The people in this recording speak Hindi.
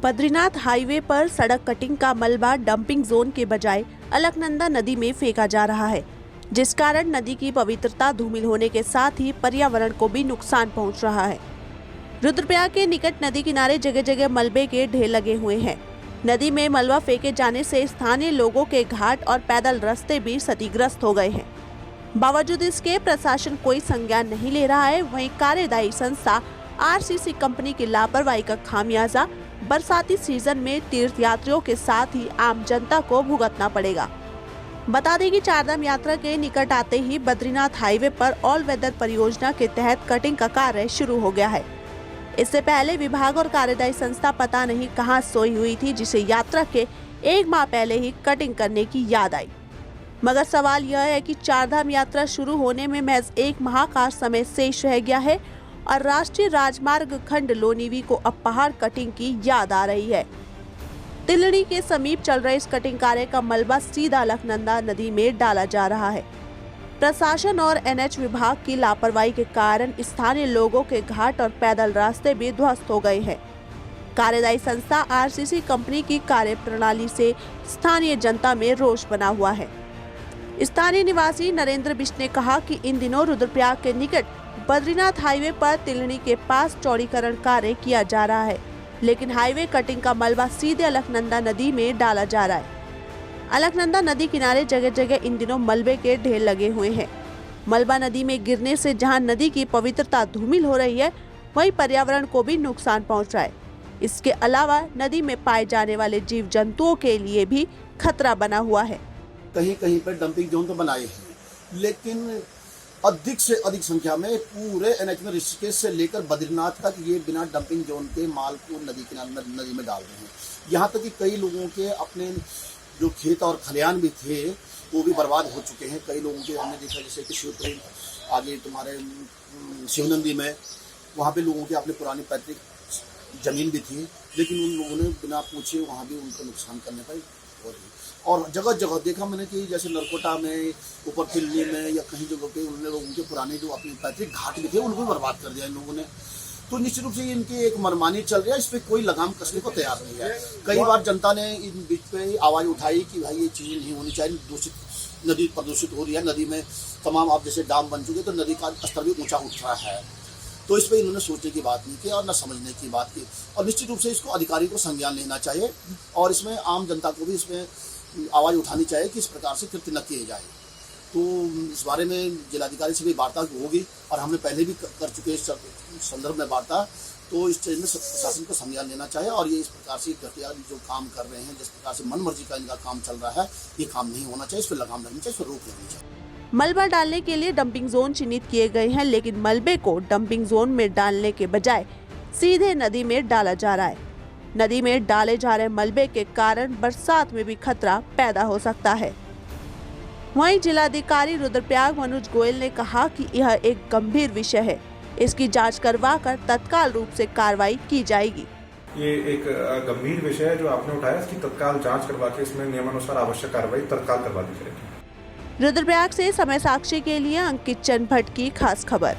बद्रीनाथ हाईवे पर सड़क कटिंग का मलबा डंपिंग जोन के बजाय अलकनंदा नदी में फेंका जा रहा है, जिस कारण नदी की पवित्रता धूमिल होने के साथ ही पर्यावरण को भी नुकसान पहुंच रहा है। रुद्रप्रयाग के निकट नदी किनारे जगह जगह मलबे के ढेर लगे हुए हैं। नदी में मलबा फेंके जाने से स्थानीय लोगों के घाट और पैदल रास्ते भी क्षतिग्रस्त हो गए हैं। बावजूद इसके प्रशासन कोई संज्ञान नहीं ले रहा है। वहीं कार्यदायी संस्था आरसीसी कंपनी की लापरवाही का खामियाजा बरसाती सीजन में तीर्थ यात्रियों के साथ ही आम जनता को भुगतना पड़ेगा। बता दें कि चारधाम यात्रा के निकट आते ही बद्रीनाथ हाईवे पर ऑल वेदर परियोजना के तहत कटिंग का कार्य शुरू हो गया है। इससे पहले विभाग और कार्यदायी संस्था पता नहीं कहां सोई हुई थी, जिसे यात्रा के 1 माह पहले ही कटिंग करने की याद आई। मगर सवाल यह है कि चारधाम यात्रा शुरू होने में महज 1 माह का समय शेष रह गया है और राष्ट्रीय राजमार्ग खंड लोनीवी को अब पहाड़ कटिंग की याद आ रही है। तिलड़ी के समीप चल रहे इस कटिंग कार्य का मलबा सीधा अलकनंदा नदी में डाला जा रहा है। प्रशासन और एनएच विभाग की लापरवाही के कारण स्थानीय लोगों के घाट और पैदल रास्ते भी ध्वस्त हो गए हैं। कार्यदायी संस्था आरसीसी कंपनी की कार्य प्रणाली से स्थानीय जनता में रोष बना हुआ है। स्थानीय निवासी नरेंद्र बिष्ट ने कहा कि इन दिनों रुद्रप्रयाग के निकट बद्रीनाथ हाईवे पर तिलड़ी के पास चौड़ीकरण कार्य किया जा रहा है, लेकिन हाईवे कटिंग का मलबा सीधे अलकनंदा नदी में डाला जा रहा है। अलकनंदा नदी किनारे जगह जगह इन दिनों मलबे के ढेर लगे हुए हैं। मलबा नदी में गिरने से जहां नदी की पवित्रता धूमिल हो रही है, वहीं पर्यावरण को भी नुकसान पहुंच रहा है। इसके अलावा नदी में पाए जाने वाले जीव जंतुओं के लिए भी खतरा बना हुआ है। कहीं कहीं पर डंपिंग जोन तो बनाए हैं, लेकिन अधिक से अधिक संख्या में पूरे एनएच में ऋषिकेश से लेकर बद्रीनाथ तक ये बिना डंपिंग जोन के माल को नदी में डाल रहे हैं। यहाँ तक कि कई लोगों के अपने जो खेत और खलिहान भी थे वो भी बर्बाद हो चुके हैं। कई लोगों के हमने देखा, जैसे कि शिवपुरी आगे तुम्हारे शिवनंदी में, वहाँ पे लोगों के अपने पुरानी पैतृक जमीन भी थी, लेकिन उन लोगों ने बिना पूछे वहाँ भी उनको नुकसान करने पर हो रही। और जगह जगह देखा मैंने कि जैसे नरकोटा में, ऊपर दिल्ली में या कहीं जगह पे उन लोगों के पुराने जो अपने पैतृक घाट भी थे उनको भी बर्बाद कर दिया इन लोगों ने। तो निश्चित रूप से इनकी एक मनमानी चल रही है, इस पर कोई लगाम कसने को तैयार नहीं है। कई बार जनता ने इन बीच पे आवाज उठाई कि भाई ये चीज़ नहीं होनी चाहिए, दूषित नदी प्रदूषित हो रही है, नदी में तमाम अब जैसे डैम बन चुके तो नदी का स्तर भी ऊँचा उठ रहा है। तो इस पर इन्होंने सोचने की बात नहीं की और न समझने की बात की। और निश्चित रूप से इसको अधिकारी को संज्ञान लेना चाहिए और इसमें आम जनता को भी इसमें आवाज़ उठानी चाहिए कि इस प्रकार से कृत्य न किए जाए। तो इस बारे में जिलाधिकारी से भी वार्ता होगी और हमने पहले भी कर चुके इस संदर्भ में वार्ता। तो इस चीज़ में प्रशासन को संज्ञान लेना चाहिए और ये इस प्रकार से घटिया जो काम कर रहे हैं, जिस प्रकार से मनमर्जी का इनका काम चल रहा है, ये काम नहीं होना चाहिए। इस पर लगाम लगनी चाहिए, इस पर रोक लगनी चाहिए। मलबा डालने के लिए डंपिंग जोन चिन्हित किए गए हैं, लेकिन मलबे को डंपिंग जोन में डालने के बजाय सीधे नदी में डाला जा रहा है। नदी में डाले जा रहे मलबे के कारण बरसात में भी खतरा पैदा हो सकता है। वहीं जिलाधिकारी रुद्रप्रयाग मनोज गोयल ने कहा कि यह एक गंभीर विषय है, इसकी जांच करवाकर तत्काल रूप से कार्रवाई की जाएगी। ये एक गंभीर विषय है जो आपने उठाया, इसकी तत्काल जांच करवा के इसमें नियमानुसार आवश्यक कार्रवाई तत्काल करवा दी जाएगी। रुद्रप्रयाग से समय साक्षी के लिए अंकित चंद भट्ट की खास खबर।